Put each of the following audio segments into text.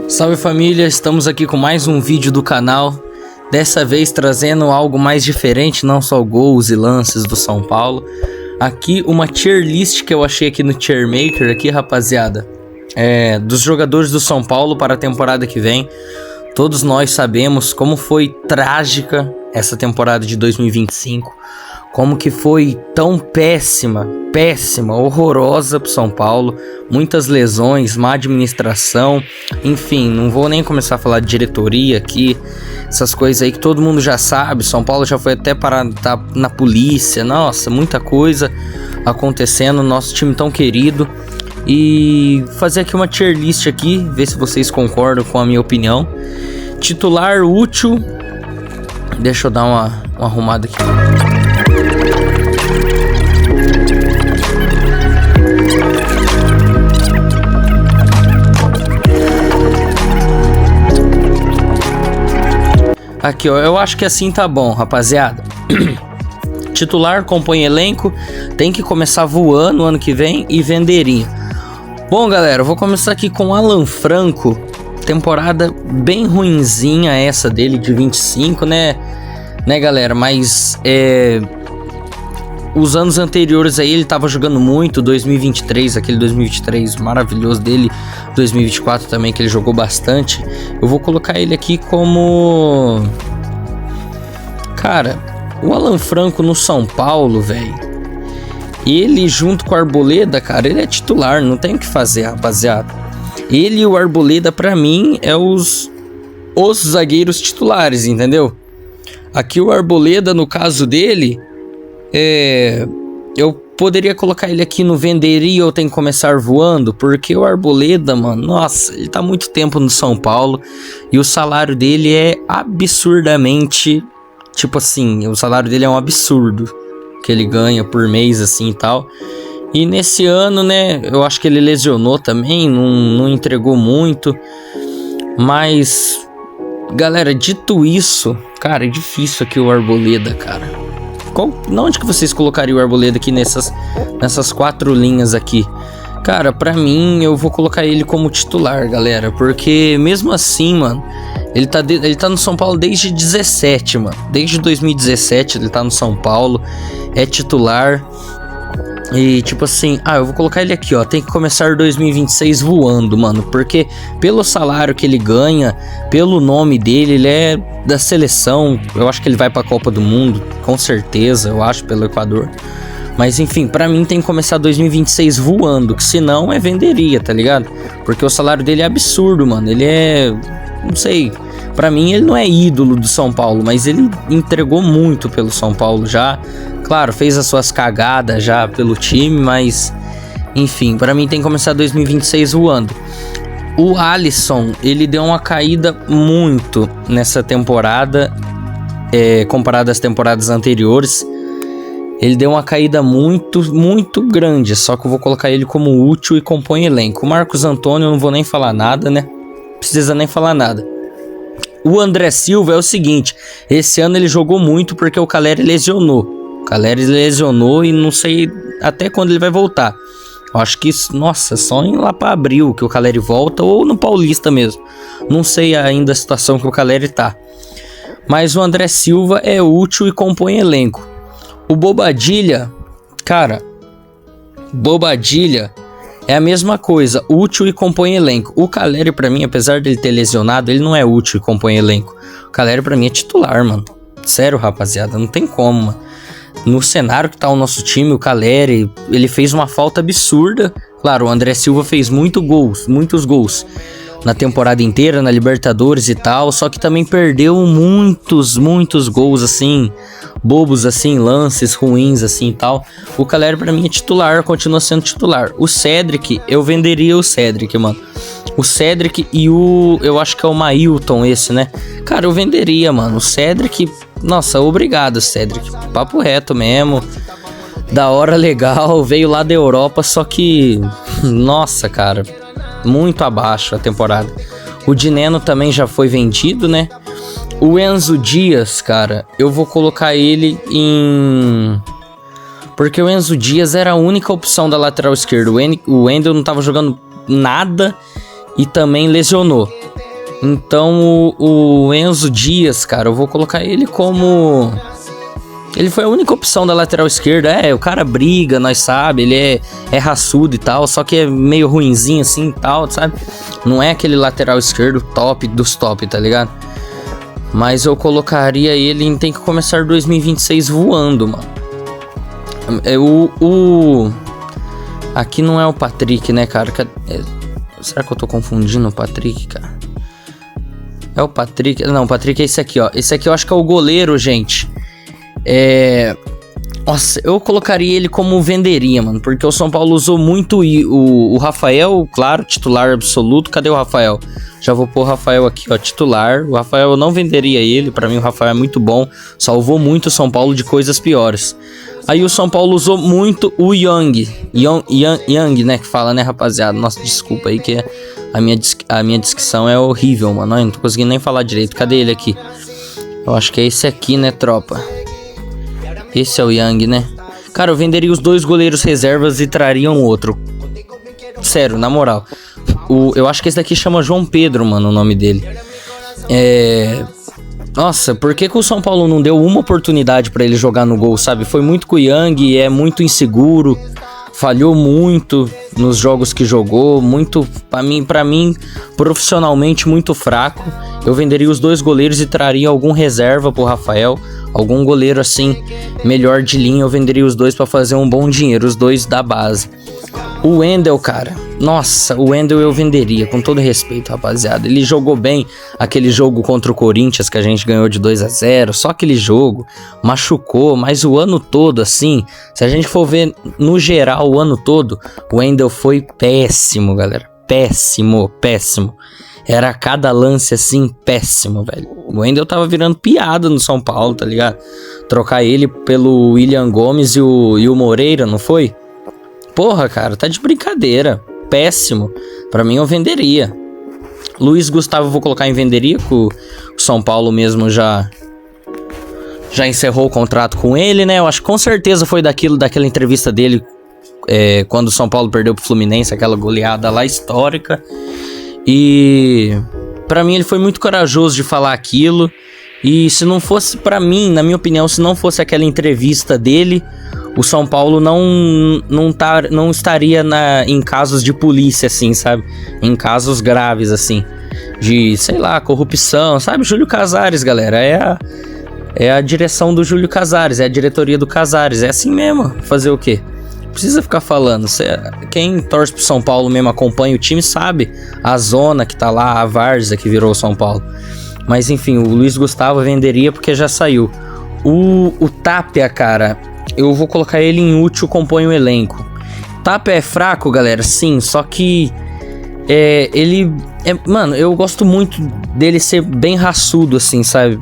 Salve família, estamos aqui com mais um vídeo do canal. Dessa vez trazendo algo mais diferente, não só gols e lances do São Paulo. Aqui uma tier list que eu achei aqui no Tier Maker, aqui rapaziada, dos jogadores do São Paulo para a temporada que vem. Todos nós sabemos como foi trágica essa temporada de 2025. Como que foi tão péssima, horrorosa pro São Paulo. Muitas lesões, má administração. Enfim, não vou nem começar a falar de diretoria aqui. Essas coisas aí que todo mundo já sabe. São Paulo já foi até parar na polícia. Nossa, muita coisa acontecendo no nosso time tão querido. E fazer aqui uma tier list aqui, ver se vocês concordam com a minha opinião. Titular útil. Deixa eu dar uma arrumada aqui. Aqui, ó, eu acho que assim tá bom, rapaziada. Titular, compõe elenco, tem que começar voando ano que vem e venderinho. Bom, galera, eu vou começar aqui com Alan Franco. Temporada bem ruinzinha essa dele de 25, né, galera? Mas os anos anteriores aí ele tava jogando muito. 2023, aquele 2023 maravilhoso dele. 2024 também, que ele jogou bastante. Eu vou colocar ele aqui como... Cara, o Alan Franco no São Paulo, velho. Ele junto com o Arboleda, cara, ele é titular, não tem o que fazer, rapaziada. Ele e o Arboleda, pra mim, é os zagueiros titulares, entendeu? Aqui o Arboleda, no caso dele, eu poderia colocar ele aqui no venderia ou tem que começar voando, porque o Arboleda, mano, nossa, ele tá muito tempo no São Paulo e o salário dele é absurdamente, tipo assim, o salário dele é um absurdo que ele ganha por mês assim e tal. E nesse ano, né, eu acho que ele lesionou também, não entregou muito. Mas, galera, dito isso, cara, é difícil aqui o Arboleda, cara. Onde que vocês colocariam o Arboleda aqui nessas 4 linhas aqui? Cara, pra mim, eu vou colocar ele como titular, galera. Porque mesmo assim, mano, ele tá no São Paulo desde 17, mano. Desde 2017 ele tá no São Paulo, é titular. E tipo assim, eu vou colocar ele aqui, ó. Tem que começar 2026 voando, mano. Porque pelo salário que ele ganha, pelo nome dele, ele é da seleção. Eu acho que ele vai pra Copa do Mundo, com certeza, eu acho, pelo Equador. Mas enfim, pra mim tem que começar 2026 voando, que senão venderia, tá ligado? Porque o salário dele é absurdo, mano. Ele é... não sei... Pra mim ele não é ídolo do São Paulo, mas ele entregou muito pelo São Paulo já. Claro, fez as suas cagadas já pelo time, mas... enfim, pra mim tem que começar 2026 voando. O Alisson, ele deu uma caída muito nessa temporada, comparado às temporadas anteriores. Ele deu uma caída muito grande, só que eu vou colocar ele como útil e compõe elenco. O Marcos Antônio eu não vou nem falar nada, né? Precisa nem falar nada. O André Silva é o seguinte, esse ano ele jogou muito porque o Caleri lesionou. O Caleri lesionou e não sei até quando ele vai voltar. Eu acho que, nossa, só em lá pra abril que o Caleri volta ou no Paulista mesmo. Não sei ainda a situação que o Caleri tá. Mas o André Silva é útil e compõe elenco. O Bobadilla, cara, Bobadilla é a mesma coisa, útil e compõe elenco. O Caleri pra mim, apesar dele ter lesionado, ele não é útil e compõe elenco. O Caleri pra mim é titular, mano. Sério, rapaziada, não tem como, mano. No cenário que tá o nosso time, o Caleri, ele fez uma falta absurda. Claro, o André Silva fez muitos gols na temporada inteira, na Libertadores e tal. Só que também perdeu muitos gols, assim, bobos, assim, lances ruins, assim e tal. O Caleri pra mim é titular, continua sendo titular. O Cedric, eu venderia o Cedric, mano. O Cedric e eu acho que é o Mailton esse, né? Cara, eu venderia, mano. O Cedric, nossa, obrigado, Cedric. Papo reto mesmo. Da hora, legal. Veio lá da Europa, só que... nossa, cara. Muito abaixo a temporada. O Dineno também já foi vendido, né? O Enzo Dias, cara, eu vou colocar ele em... porque o Enzo Dias era a única opção da lateral esquerda. O Wendel não tava jogando nada e também lesionou. Então o Enzo Dias, cara, eu vou colocar ele como... Ele foi a única opção da lateral esquerda. O cara briga, nós sabe, ele é raçudo e tal, só que é meio ruinzinho assim e tal, sabe? Não é aquele lateral esquerdo top dos top, tá ligado? Mas eu colocaria ele em Tem que Começar 2026 voando, mano. Aqui não é o Patrick, né, cara? Será que eu tô confundindo o Patrick, cara? É o Patrick... Não, o Patrick é esse aqui, ó. Esse aqui eu acho que é o goleiro, gente. Nossa, eu colocaria ele como venderia, mano. Porque o São Paulo usou muito o Rafael, claro, titular absoluto. Cadê o Rafael? Já vou pôr o Rafael aqui, ó, titular. O Rafael eu não venderia ele. Pra mim o Rafael é muito bom. Salvou muito o São Paulo de coisas piores. Aí o São Paulo usou muito o Young, né, que fala, né, rapaziada? Nossa, desculpa aí que a minha dicção é horrível, mano. Eu não tô conseguindo nem falar direito. Cadê ele aqui? Eu acho que é esse aqui, né, tropa? Esse é o Young, né? Cara, eu venderia os 2 goleiros reservas e traria um outro. Sério, na moral. Eu acho que esse daqui chama João Pedro, mano, o nome dele. Nossa, por que o São Paulo não deu uma oportunidade pra ele jogar no gol, sabe? Foi muito com o Young, é muito inseguro, falhou muito nos jogos que jogou, muito, pra mim, profissionalmente muito fraco. Eu venderia os 2 goleiros e traria algum reserva pro Rafael, algum goleiro assim, melhor de linha, eu venderia os 2 pra fazer um bom dinheiro, os 2 da base. O Wendel, cara, nossa, o Wendel eu venderia, com todo respeito, rapaziada. Ele jogou bem aquele jogo contra o Corinthians que a gente ganhou de 2-0, só aquele jogo, machucou, mas o ano todo, assim, se a gente for ver no geral o ano todo, o Wendel foi péssimo, galera, péssimo. Era cada lance assim, péssimo, velho. O Wendel tava virando piada no São Paulo, tá ligado? Trocar ele pelo William Gomes e o Moreira, não foi? Porra, cara, tá de brincadeira. Péssimo. Pra mim eu venderia. Luiz Gustavo eu vou colocar em venderia, que o São Paulo mesmo já encerrou o contrato com ele, né? Eu acho que com certeza foi daquela entrevista dele quando o São Paulo perdeu pro Fluminense, aquela goleada lá histórica. E pra mim ele foi muito corajoso de falar aquilo. E se não fosse, pra mim, na minha opinião, se não fosse aquela entrevista dele, o São Paulo não estaria em casos de polícia, assim, sabe? Em casos graves, assim, de, sei lá, corrupção, sabe? Júlio Casares, galera, é a direção do Júlio Casares, é a diretoria do Casares, é assim mesmo, fazer o quê? Precisa ficar falando. Quem torce pro São Paulo mesmo, acompanha o time, sabe a zona que tá lá, a várzea que virou São Paulo. Mas enfim, o Luiz Gustavo venderia porque já saiu. O Tapia, cara, eu vou colocar ele em útil, compõe o elenco. Tapia é fraco, galera, sim, só que mano, eu gosto muito dele ser bem raçudo, assim, sabe?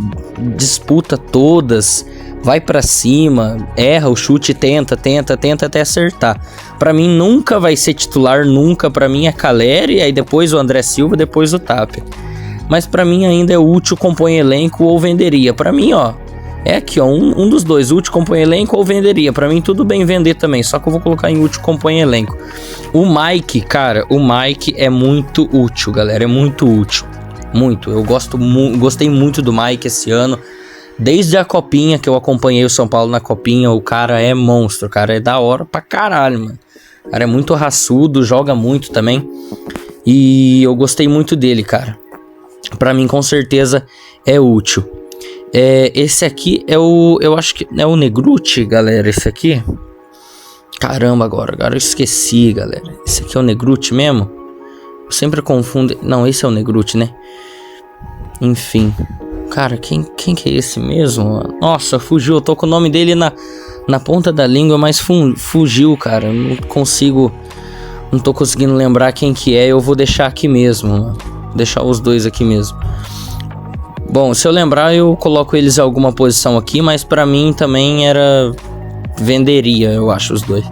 Disputa todas, vai pra cima, erra o chute, tenta até acertar. Pra mim nunca vai ser titular, nunca. Pra mim é Caleri, aí depois o André Silva, depois o Tapia. Mas pra mim ainda é útil, compõe elenco ou venderia. Pra mim, ó, é aqui, ó, um dos dois, útil, compõe elenco ou venderia. Pra mim tudo bem vender também, só que eu vou colocar em útil, compõe elenco. O Mike, cara, o Mike é muito útil, galera, é muito útil. Muito, eu gostei muito do Mike esse ano. Desde a Copinha, que eu acompanhei o São Paulo na Copinha, o cara é monstro, o cara é da hora pra caralho, mano. O cara é muito raçudo, joga muito também. E eu gostei muito dele, cara. Pra mim, com certeza, é útil. Esse aqui eu acho que é o Negruti, galera, esse aqui. Caramba, agora eu esqueci, galera. Esse aqui é o Negruti mesmo? Eu sempre confundo. Não, esse é o Negruti, né? Enfim. Cara, quem que é esse mesmo? Nossa, fugiu. Eu tô com o nome dele na ponta da língua, mas fugiu, cara. Não tô conseguindo lembrar quem que é. Eu vou deixar aqui mesmo, mano. Deixar os dois aqui mesmo. Bom, se eu lembrar, eu coloco eles em alguma posição aqui, mas pra mim também venderia, eu acho, os dois.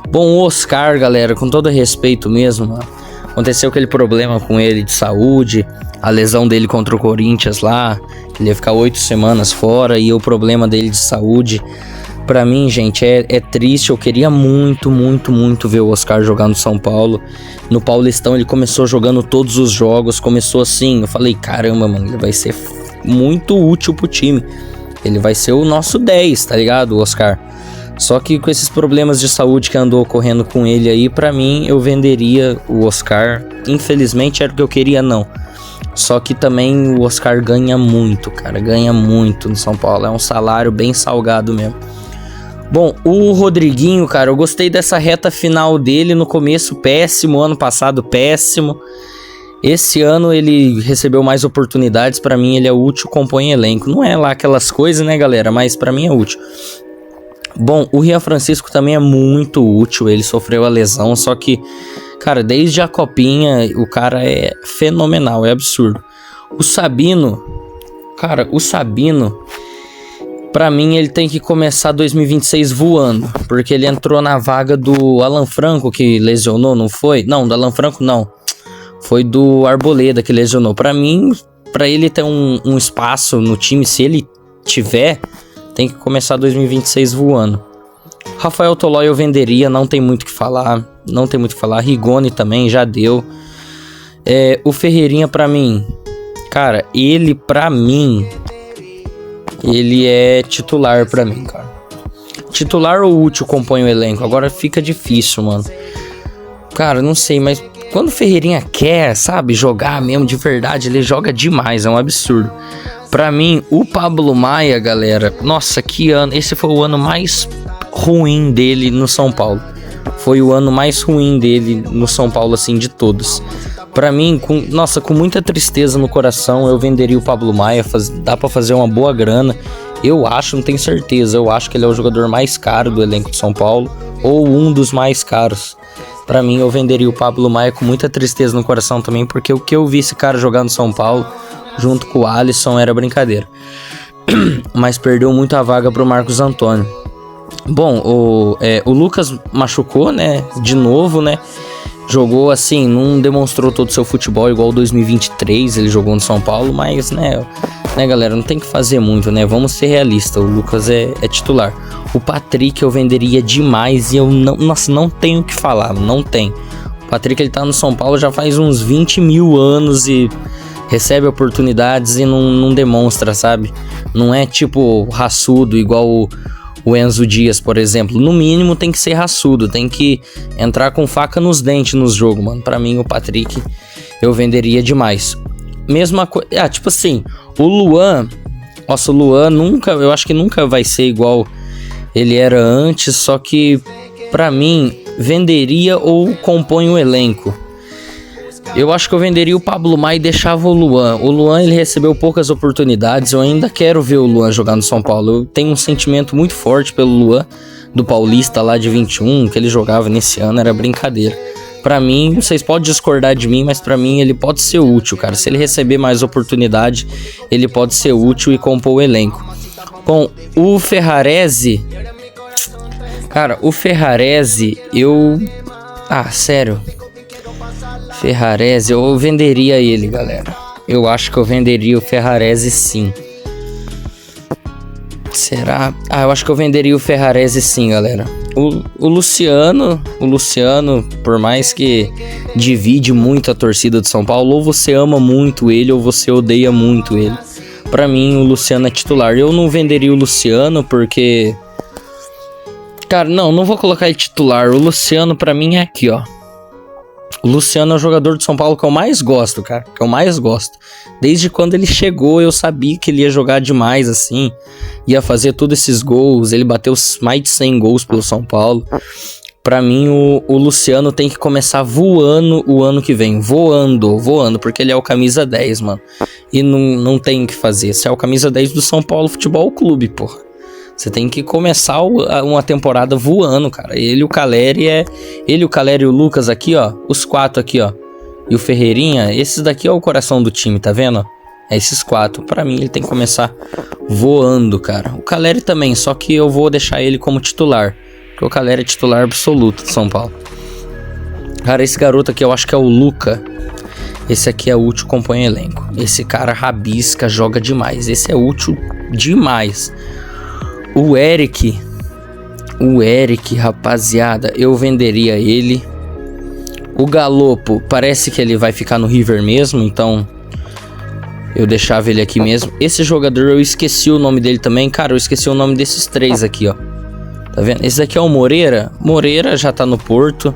Bom, o Oscar, galera, com todo respeito mesmo, mano, aconteceu aquele problema com ele de saúde, a lesão dele contra o Corinthians lá, ele ia ficar 8 semanas fora, e o problema dele de saúde Pra mim, gente, é triste. Eu queria muito, muito, muito ver o Oscar jogar no São Paulo. No Paulistão ele começou jogando todos os jogos. Começou assim, eu falei, caramba, mano, ele vai ser muito útil pro time. Ele vai ser o nosso 10, tá ligado, o Oscar? Só que com esses problemas de saúde que andou ocorrendo com ele aí, pra mim, eu venderia o Oscar. Infelizmente era o que eu queria, não. Só que também o Oscar ganha muito, cara. Ganha muito no São Paulo. É um salário bem salgado mesmo. Bom, o Rodriguinho, cara, eu gostei dessa reta final dele. No começo, péssimo. Ano passado, péssimo. Esse ano ele recebeu mais oportunidades. Pra mim, ele é útil, compõe elenco. Não é lá aquelas coisas, né, galera? Mas pra mim é útil. Bom, o Rian Francisco também é muito útil. Ele sofreu a lesão, só que, cara, desde a copinha, o cara é fenomenal, é absurdo. O Sabino, cara, pra mim, ele tem que começar 2026 voando, porque ele entrou na vaga do Alan Franco, que lesionou, não foi? Não, do Alan Franco não. Foi do Arboleda que lesionou. Pra mim, pra ele ter um espaço no time, se ele tiver, tem que começar 2026 voando. Rafael Tolói eu venderia, não tem muito o que falar. Não tem muito o que falar. Rigoni também, já deu. O Ferreirinha pra mim, cara, ele é titular pra mim, cara. Titular ou útil compõe o elenco? Agora fica difícil, mano. Cara, não sei, mas quando o Ferreirinha quer, sabe, jogar mesmo de verdade, ele joga demais, é um absurdo. Pra mim, o Pablo Maia, galera, nossa, que ano. Esse foi o ano mais ruim dele no São Paulo. Foi o ano mais ruim dele no São Paulo, assim, de todos. Pra mim, com muita tristeza no coração, eu venderia o Pablo Maia. Dá pra fazer uma boa grana. Eu acho, não tenho certeza. Eu acho que ele é o jogador mais caro do elenco de São Paulo. Ou um dos mais caros. Pra mim, eu venderia o Pablo Maia com muita tristeza no coração também. Porque o que eu vi esse cara jogar no São Paulo, junto com o Alisson, era brincadeira. Mas perdeu muito a vaga pro Marcos Antônio. Bom, o Lucas machucou, né? De novo, né? Jogou assim, não demonstrou todo o seu futebol igual 2023, ele jogou no São Paulo, mas, né, galera, não tem que fazer muito, né? Vamos ser realistas, o Lucas é titular. O Patrick eu venderia demais e eu não tenho o que falar, não tem. O Patrick, ele tá no São Paulo já faz uns 20 mil anos e recebe oportunidades e não demonstra, sabe? Não é tipo raçudo igual o Enzo Dias, por exemplo. No mínimo tem que ser raçudo, tem que entrar com faca nos dentes nos jogos, mano. Pra mim, o Patrick eu venderia demais. Mesma coisa, tipo assim, o Luan, nossa, o Luan eu acho que nunca vai ser igual ele era antes, só que pra mim, venderia ou compõe o elenco. Eu acho que eu venderia o Pablo Maia e deixava o Luan. O Luan, ele recebeu poucas oportunidades. Eu ainda quero ver o Luan jogar no São Paulo. Eu tenho um sentimento muito forte pelo Luan, do Paulista lá de 21, que ele jogava nesse ano, era brincadeira. Pra mim, vocês podem discordar de mim, mas pra mim ele pode ser útil, cara. Se ele receber mais oportunidade, ele pode ser útil e compor o elenco. Bom, o Ferrarese... Cara, o Ferrarese, sério... Ferrarese, eu venderia ele, galera. Eu acho que eu venderia o Ferrarese, sim. Será? Eu acho que eu venderia o Ferrarese, sim, galera. O Luciano, por mais que divide muito a torcida de São Paulo, ou você ama muito ele, ou você odeia muito ele. Pra mim, o Luciano é titular. Eu não venderia o Luciano porque... Cara, não vou colocar ele titular. O Luciano, pra mim, é aqui, ó. O Luciano é o jogador de São Paulo que eu mais gosto, cara. Que eu mais gosto. Desde quando ele chegou, eu sabia que ele ia jogar demais, assim. Ia fazer todos esses gols. Ele bateu mais de 100 gols pelo São Paulo. Pra mim, o Luciano tem que começar voando o ano que vem. Voando. Porque ele é o camisa 10, mano. E não tem o que fazer. Você é o camisa 10 do São Paulo Futebol Clube, porra. Você tem que começar uma temporada voando, cara. Ele, o Caleri e o Lucas aqui, ó. Os 4 aqui, ó. E o Ferreirinha, esses daqui é o coração do time, tá vendo? É esses 4. Pra mim, ele tem que começar voando, cara. O Caleri também, só que eu vou deixar ele como titular. Porque o Caleri é titular absoluto de São Paulo. Cara, esse garoto aqui, eu acho que é o Luca. Esse aqui é útil, compõe elenco. Esse cara rabisca, joga demais. Esse é útil demais. O Eric, O Eric, rapaziada, eu venderia ele. O Galopo, parece que ele vai ficar no River mesmo, então eu deixava ele aqui mesmo. Esse jogador, eu esqueci o nome dele também. Cara, eu esqueci o nome desses três aqui, ó. Tá vendo? Esse daqui é o Moreira. Moreira já tá no Porto.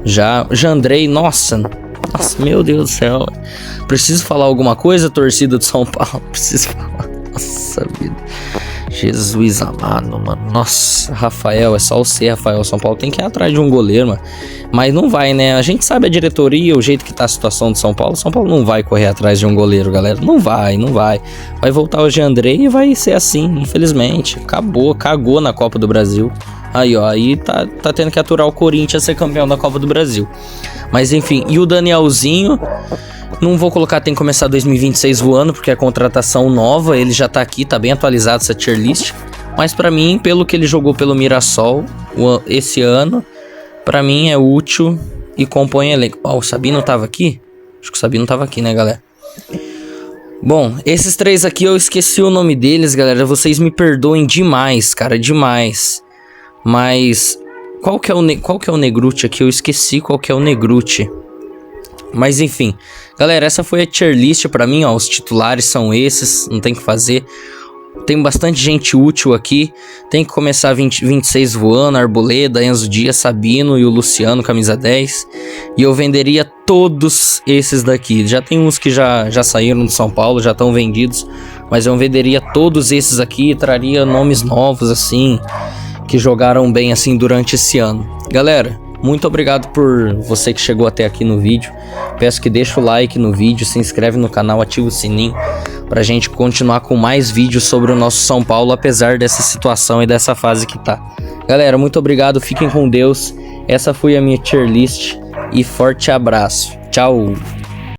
Já. Jandrei, nossa, meu Deus do céu. Preciso falar alguma coisa, torcida de São Paulo? Preciso falar. Nossa vida. Jesus amado, mano. Nossa, Rafael, é só o C, Rafael. São Paulo tem que ir atrás de um goleiro, mano. Mas não vai, né? A gente sabe a diretoria, o jeito que tá a situação de São Paulo. São Paulo não vai correr atrás de um goleiro, galera. Não vai. Vai voltar o Jandrei e vai ser assim, infelizmente. Acabou, cagou na Copa do Brasil. Aí, ó, aí tá tendo que aturar o Corinthians a ser campeão da Copa do Brasil. Mas enfim, e o Danielzinho... Não vou colocar tem que começar 2026 voando, porque é contratação nova, ele já tá aqui, tá bem atualizado essa tier list. Mas pra mim, pelo que ele jogou pelo Mirassol esse ano, pra mim é útil e compõe elenco. Ó, o Sabino tava aqui? Acho que o Sabino tava aqui, né, galera? Bom, esses três aqui eu esqueci o nome deles, galera. Vocês me perdoem demais, cara, demais. Mas qual que é o Negruti aqui? Eu esqueci qual que é o Negruti. Mas enfim, galera, essa foi a tier list pra mim, ó, os titulares são esses, não tem o que fazer. Tem bastante gente útil aqui, tem que começar 26 voando, Arboleda, Enzo Dias, Sabino e o Luciano, camisa 10. E eu venderia todos esses daqui, já tem uns que já saíram do São Paulo, já estão vendidos. Mas eu venderia todos esses aqui e traria nomes novos assim, que jogaram bem assim durante esse ano. Galera, muito obrigado por você que chegou até aqui no vídeo. Peço que deixe o like no vídeo, se inscreve no canal, ativa o sininho pra gente continuar com mais vídeos sobre o nosso São Paulo, apesar dessa situação e dessa fase que tá. Galera, muito obrigado, fiquem com Deus. Essa foi a minha tier list e forte abraço. Tchau!